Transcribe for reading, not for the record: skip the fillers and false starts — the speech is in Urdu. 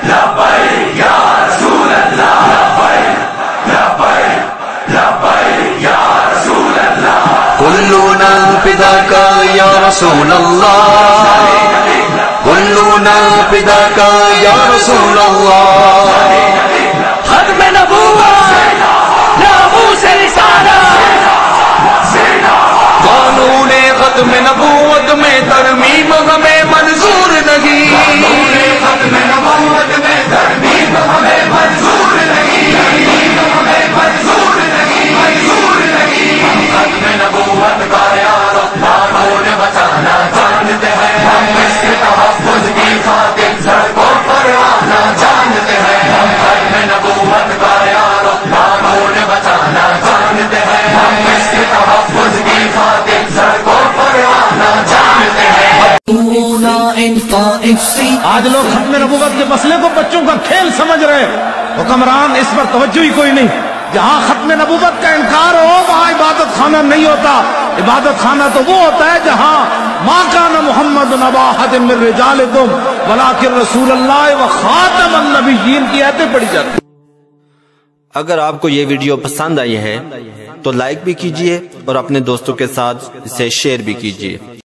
لبیک یا رسول اللہ، لبیک لبیک لبیک یا رسول اللہ، کلنا فداک یا رسول اللہ، کلنا فداک یا رسول اللہ، ختم نبوت ناموس رسالت، قانون ختم نبوت میں ترمیم ہمیں منظور نہیں، ختم نبوت میں ترمیم ہمیں منظور نہیں، ہمیں منظور نہیں، منظور نہیں، ہم ختم نبوت کا یار قانون بچانا جانتے ہیں، ہم اس کے تحفظ کی خاطر سڑکوں پر آنا جانتے ہیں، ہم ختم نبوت کا یار قانون بچانا جانتے ہیں، ہم اس کے تحفظ کی خاطر سڑکوں پر آنا جانتے ہیں۔ آج لوگ ختم نبوت کے مسئلے کو بچوں کا کھیل سمجھ رہے ہیں، حکمران اس پر توجہ ہی کوئی نہیں۔ جہاں ختم نبوت کا انکار ہو وہاں عبادت خانہ نہیں ہوتا، عبادت خانہ تو وہ ہوتا ہے جہاں ما کان محمد ابا احد من رجالکم ولکن رسول اللہ وخاتم النبیین کی آیتیں پڑھی جاتی ہیں۔ اگر آپ کو یہ ویڈیو پسند آئی ہے تو لائک بھی کیجئے اور اپنے دوستوں کے ساتھ اسے شیئر بھی کیجئے۔